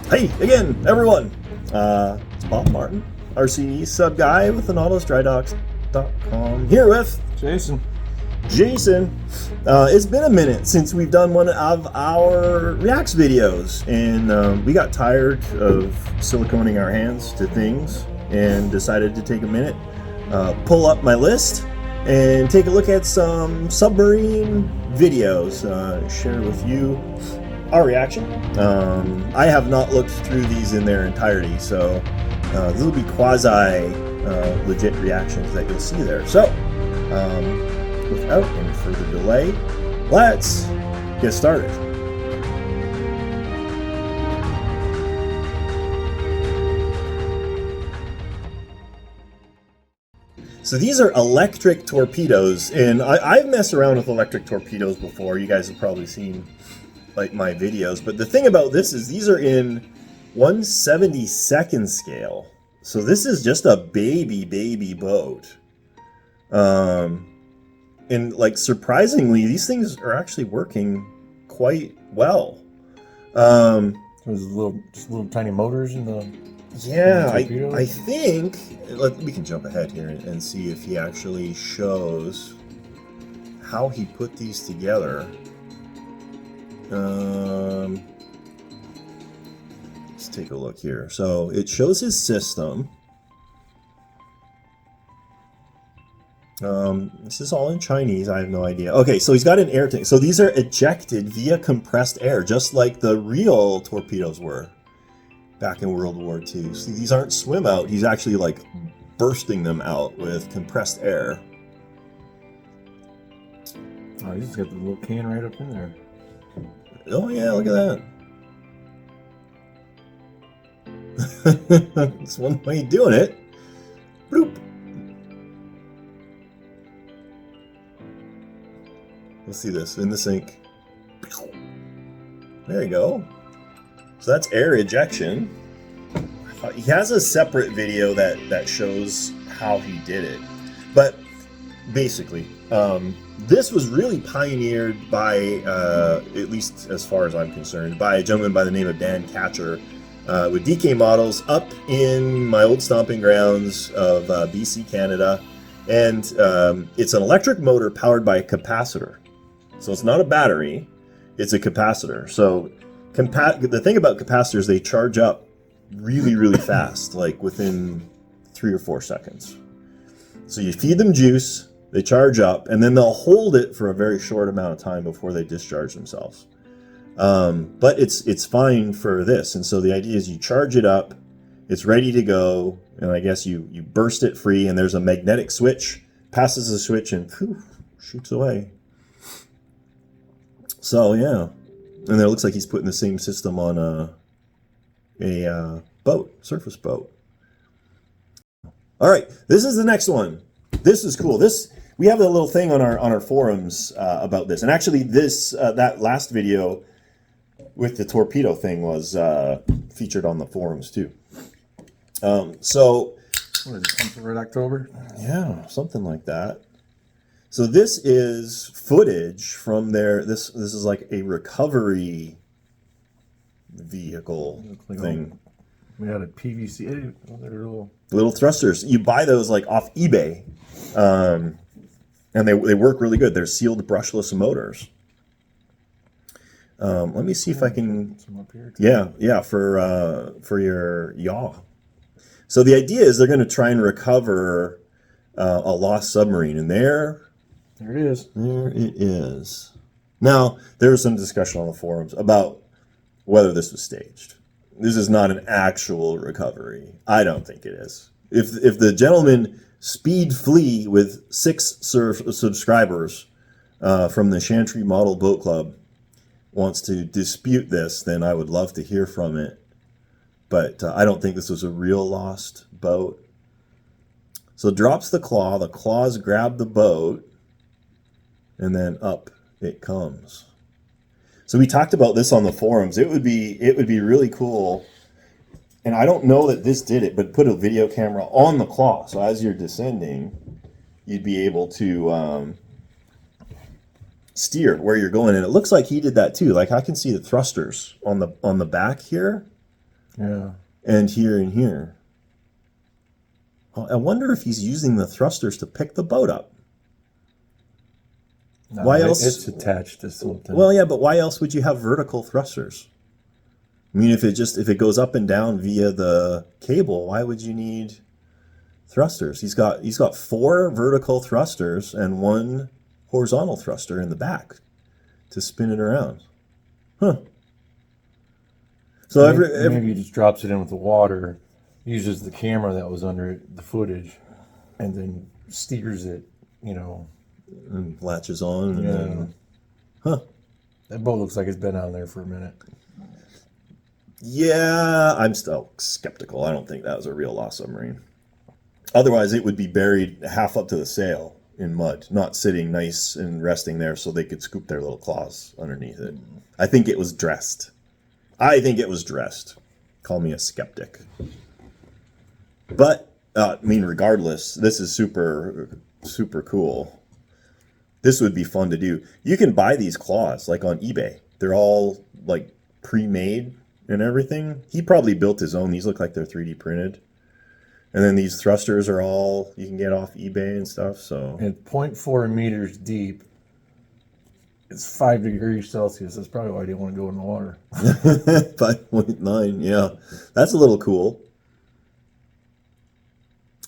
Hey again, everyone. It's Bob Martin, RCSubGuy with the NautilusDryDocks.com. Here with Jason. It's been a minute since we've done one of our Reacts videos, and we got tired of siliconing our hands to things and decided to take a minute, pull up my list, and take a look at some submarine videos, share with you our reaction. I have not looked through these in their entirety, so this will be quasi legit reactions that you'll see there. So without any further delay, let's get started. So these are electric torpedoes, and I've messed around with electric torpedoes before. You guys have probably seen like my videos, but the thing about this is these are in 1/72nd scale. So this is just a baby boat. And like surprisingly, these things are actually working quite well. There's just little tiny motors in the I think we can jump ahead here and see if he actually shows how he put these together. Let's take a look here. So it shows his system. This is all in Chinese. I have no idea. Okay, so he's got an air tank. So these are ejected via compressed air, just like the real torpedoes were back in World War II. See, these aren't swim out. He's actually like bursting them out with compressed air. Oh, he's just got the little can right up in there. Oh yeah, look at that. That's one way of doing it. Bloop. Let's see this in the sink. There you go. So that's air ejection. He has a separate video that shows how he did it. But basically, this was really pioneered by, at least as far as I'm concerned, by a gentleman by the name of Dan Catcher with DK models up in my old stomping grounds of BC, Canada. And it's an electric motor powered by a capacitor. So it's not a battery, it's a capacitor. So the thing about capacitors, they charge up really fast, like within 3 or 4 seconds. So you feed them juice, they charge up, and then they'll hold it for a very short amount of time before they discharge themselves. But it's fine for this. And so the idea is you charge it up, it's ready to go, and I guess you burst it free, and there's a magnetic switch, passes the switch, and poof, shoots away. So yeah, and it looks like he's putting the same system on a boat, surface boat. All right, this is the next one. This is cool. We have a little thing on our forums about this, and actually this that last video with the torpedo thing was featured on the forums too. So what is it, come for October? Yeah, something like that. So this is footage from their this is like a recovery vehicle thing. We had a PVC. Little thrusters. You buy those like off eBay, and they work really good. They're sealed brushless motors. Let me see if I can. Yeah, for your yaw. So the idea is they're going to try and recover a lost submarine, and there it is. There it is. Now there was some discussion on the forums about whether this was staged. This is not an actual recovery. I don't think it is. If the gentleman Speed Flea with 6 subscribers from the Chantry Model Boat Club wants to dispute this, then I would love to hear from it. But I don't think this was a real lost boat. So drops the claws grab the boat, and then up it comes. So we talked about this on the forums. It would be really cool, and I don't know that this did it, but put a video camera on the claw. So as you're descending, you'd be able to steer where you're going, and it looks like he did that too. Like I can see the thrusters on the back here. Yeah. And here and here. I wonder if he's using the thrusters to pick the boat up. No, Why else? It's attached to something. Well, yeah, but why else would you have vertical thrusters? I mean, if it goes up and down via the cable, why would you need thrusters? He's got 4 vertical thrusters and 1 horizontal thruster in the back to spin it around. Huh. So maybe he just drops it in with the water, uses the camera that was under it, the footage, and then steers it, and latches on. And then, That boat looks like it's been on there for a minute. Yeah, I'm still skeptical. I don't think that was a real lost submarine. Otherwise, it would be buried half up to the sail in mud, not sitting nice and resting there so they could scoop their little claws underneath it. I think it was dressed. Call me a skeptic. But, regardless, this is super, super cool. This would be fun to do. You can buy these claws, like on eBay. They're all, like, pre-made and everything. He probably built his own. These look like they're 3D printed. And then these thrusters are all you can get off eBay and stuff. So and 0.4 meters deep. It's 5 degrees Celsius. That's probably why I didn't want to go in the water. 5.9, yeah. That's a little cool.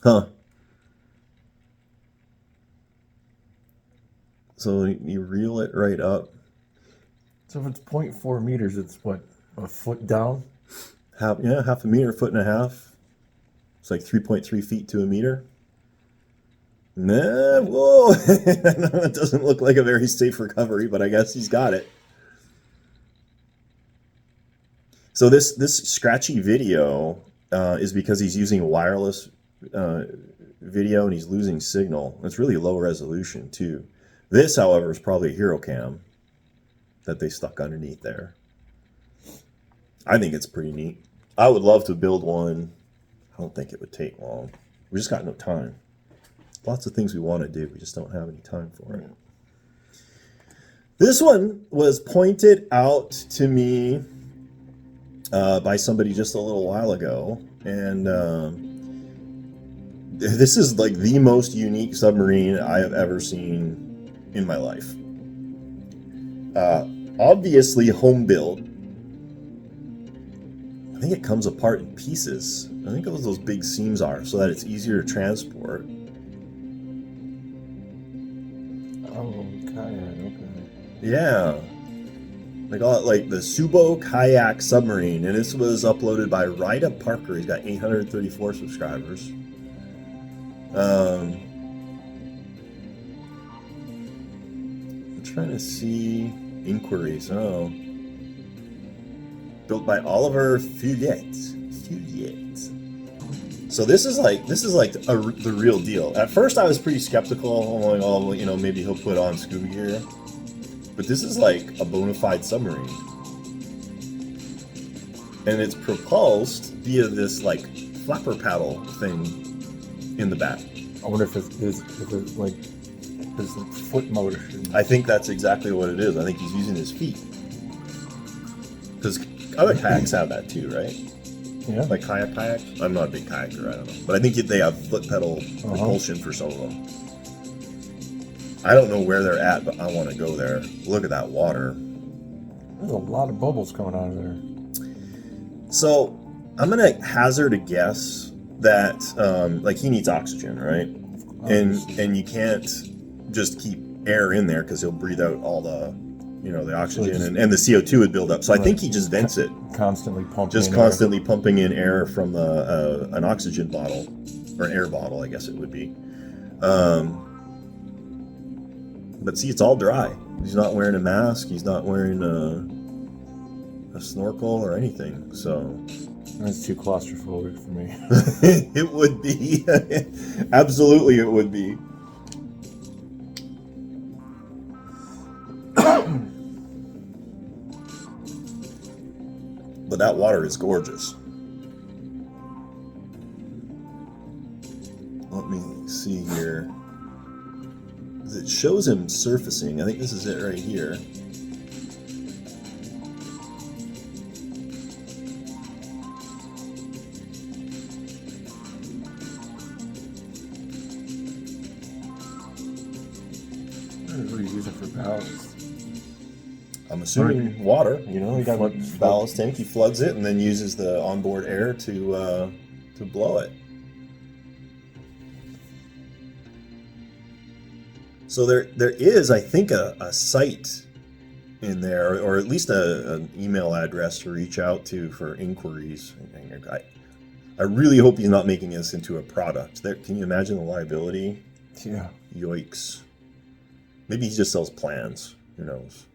Huh. So you reel it right up. So if it's 0.4 meters, it's what, a foot down? Half a meter, 1.5 feet. It's like 3.3 feet to a meter. Nah, whoa. That doesn't look like a very safe recovery, but I guess he's got it. So this scratchy video is because he's using wireless video and he's losing signal. It's really low resolution too. This, however, is probably a Hero Cam that they stuck underneath there. I think it's pretty neat. I would love to build one. I don't think it would take long. We just got no time. Lots of things we want to do. We just don't have any time for it. This one was pointed out to me by somebody just a little while ago. And this is like the most unique submarine I have ever seen in my life. Obviously home built. I think it comes apart in pieces. I think those big seams are so that it's easier to transport. Oh, kayak, okay. Yeah. They call it like the Subo Kayak Submarine, and this was uploaded by Ryda Parker. He's got 834 subscribers. I'm trying to see inquiries. Oh. Built by Oliver Fouillette. So this is like the real deal. At first I was pretty skeptical. I'm like, oh, well, maybe he'll put on scuba gear. But this is like a bona fide submarine. And it's propulsed via this like flapper paddle thing in the back. I wonder if it's like his foot motor. I think that's exactly what it is. I think he's using his feet. Because other kayaks have that too, right? Yeah. Like kayak. I'm not a big kayaker, I don't know. But I think they have foot pedal propulsion for some of them. I don't know where they're at, but I want to go there. Look at that water. There's a lot of bubbles coming out of there. So I'm going to hazard a guess that like he needs oxygen, right? And you can't just keep air in there because he'll breathe out all the the oxygen and the CO2 would build up. So I think he just vents it. Constantly pumping. Just constantly pumping in air from an oxygen bottle, or an air bottle, I guess it would be. But see, it's all dry. He's not wearing a mask. He's not wearing a snorkel or anything. So that's too claustrophobic for me. It would be. Absolutely, it would be. But that water is gorgeous. Let me see here. It shows him surfacing. I think this is it right here. What he's using for ballast. I'm assuming water. You know, he got a Flood. ballast tank. He floods it and then uses the onboard air to blow it. So there is, I think, a site in there, or at least an email address to reach out to for inquiries. I really hope he's not making this into a product. Can you imagine the liability? Yeah. Yoicks. Maybe he just sells plans. Who knows?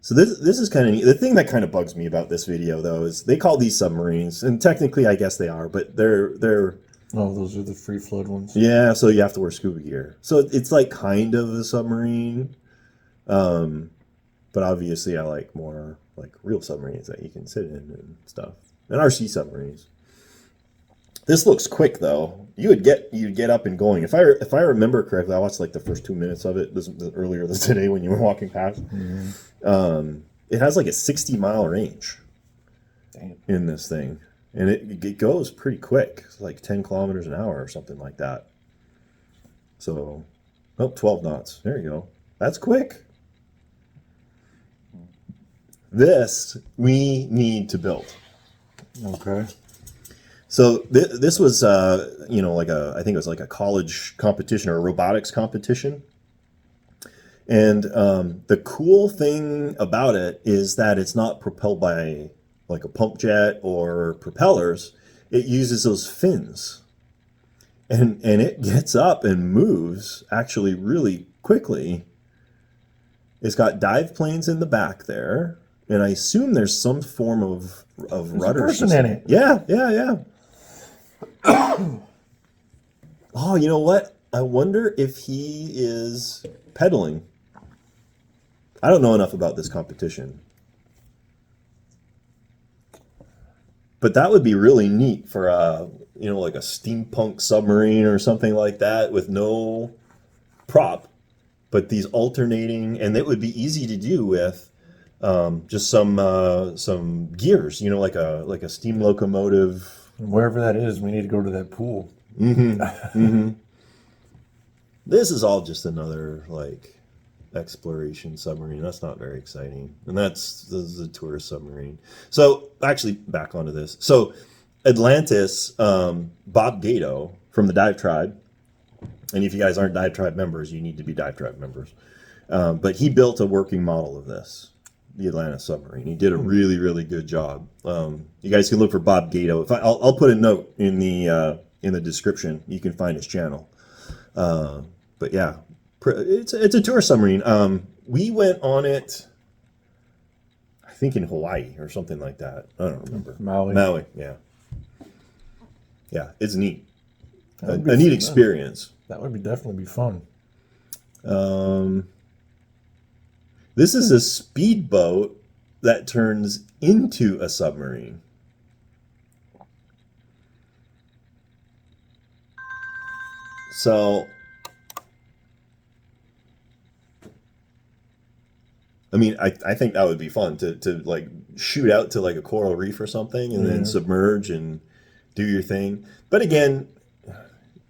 So this is kind of neat. The thing that kind of bugs me about this video, though, is they call these submarines, and technically I guess they are, but they're Oh, those are the free float ones. yeah. So you have to wear scuba gear. So it's like kind of a submarine, but obviously I like more like real submarines that you can sit in and stuff, and RC submarines. This looks quick though. You'd get up and going. If I remember correctly, I watched like the first 2 minutes of it earlier today when you were walking past. Mm-hmm. It has like a 60-mile range. Damn. In this thing, and it goes pretty quick. It's like 10 kilometers an hour or something like that. So, 12 knots. There you go. That's quick. This we need to build. Okay. So this was, I think it was like a college competition or a robotics competition. And the cool thing about it is that it's not propelled by like a pump jet or propellers. It uses those fins. And it gets up and moves actually really quickly. It's got dive planes in the back there. And I assume there's some form of rudder. There's a person in it. Yeah. Oh, you know what? I wonder if he is pedaling. I don't know enough about this competition. But that would be really neat for like a steampunk submarine or something like that with no prop, but these alternating, and it would be easy to do with just some gears, like a steam locomotive. Wherever that is, we need to go to that pool. Mm-hmm. Mm-hmm. This is all just another like exploration submarine. That's not very exciting, and this is a tourist submarine. So actually, back onto this. So Atlantis, Bob Gato from the Dive Tribe, and if you guys aren't Dive Tribe members, you need to be Dive Tribe members. But he built a working model of this, the Atlantis submarine. He did a really, really good job. You guys can look for Bob Gato. I'll put a note in the description. You can find his channel. But yeah, it's a tourist submarine. We went on it, I think in Hawaii or something like that. I don't remember. Maui, yeah. Yeah, it's neat. A neat experience. That would definitely be fun. This is a speedboat that turns into a submarine. So, I mean, I think that would be fun to like shoot out to like a coral reef or something and then submerge and do your thing. But again,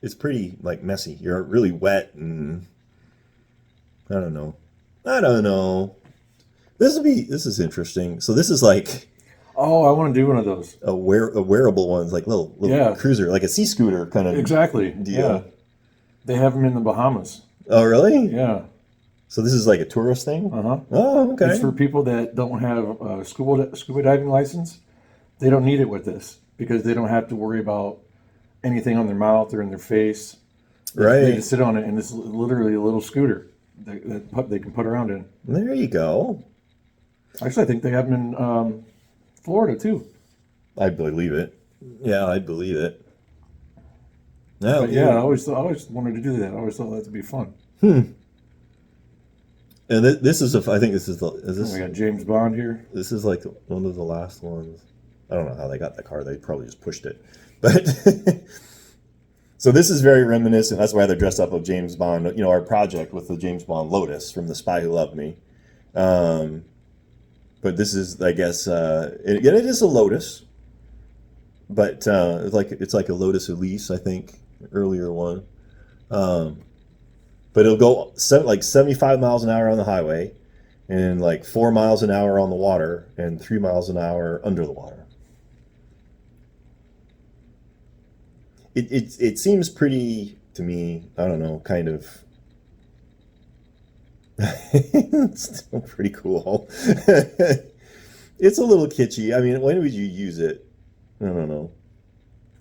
it's pretty like messy. You're really wet and I don't know. This is interesting. So this is like, oh, I want to do one of those. A wearable ones, like little cruiser, like a sea scooter kind of exactly deal. Yeah. They have them in the Bahamas. Oh, really? Yeah. So this is like a tourist thing? Uh-huh. Oh, okay. It's for people that don't have a scuba diving license. They don't need it with this because they don't have to worry about anything on their mouth or in their face. Right. They just sit on it, and it's literally a little scooter that they can put around in. There you go. Actually, I think they have them in Florida, too. I believe it. Yeah, I believe it. No, yeah, I always wanted to do that. I always thought that would be fun. And this is I think this is we got James Bond here. This is like one of the last ones. I don't know how they got that car. They probably just pushed it. But so this is very reminiscent. That's why they're dressed up of James Bond. Our project with the James Bond Lotus from The Spy Who Loved Me. But this is, I guess, it is a Lotus. But it's like a Lotus Elise, I think, earlier one. but it'll go like 75 miles an hour on the highway, and like 4 miles an hour on the water, and 3 miles an hour under the water. It seems pretty to me, I don't know, kind of. It's still pretty cool. It's a little kitschy. I mean, when would you use it? I don't know.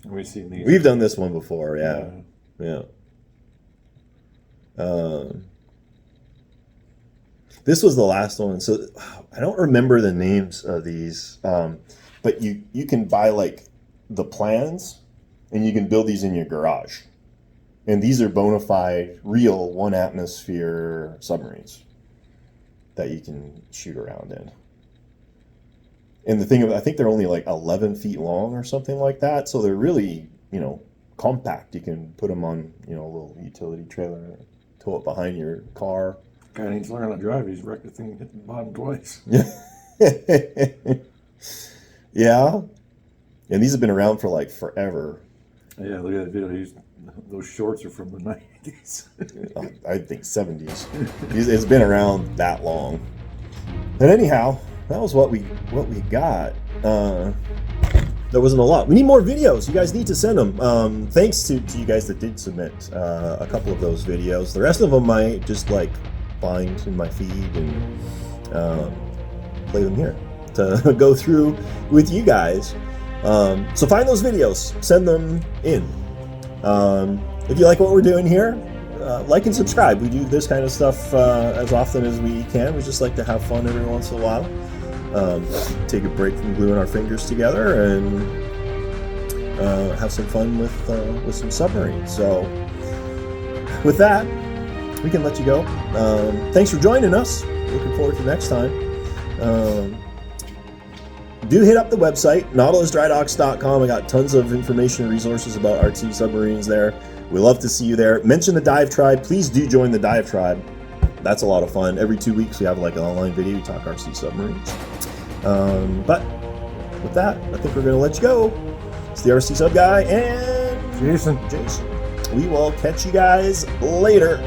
We've seen these. We've done this one before, yeah. This was the last one, so I don't remember the names of these, but you can buy like the plans, and you can build these in your garage. And these are bona fide, real 1 atmosphere submarines that you can shoot around in. And the thing of, I think they're only like 11 feet long or something like that. So they're really, compact. You can put them on, a little utility trailer, tow it behind your car. Guy needs to learn how to drive. He's wrecked the thing, hit the bottom twice. Yeah. And these have been around for like forever. Yeah, look at that video. Those shorts are from the 90s. I think 70s. It's been around that long. But anyhow, that was what we got. There wasn't a lot. We need more videos. You guys need to send them. Thanks to you guys that did submit a couple of those videos. The rest of them I just like find in my feed and play them here to go through with you guys. So find those videos, send them in. If you like what we're doing here, like and subscribe. We do this kind of stuff as often as we can. We just like to have fun every once in a while. Take a break from gluing our fingers together and have some fun with some submarines. So with that, we can let you go. Thanks for joining us. Looking forward to next time. Do hit up the website, nautilusdrydocks.com. I got tons of information and resources about RC submarines there. We love to see you there. Mention the Dive Tribe. Please do join the Dive Tribe. That's a lot of fun. Every 2 weeks we have like an online video. We talk RC submarines. But with that, I think we're going to let you go. It's the RC Sub Guy and Jason. We will catch you guys later.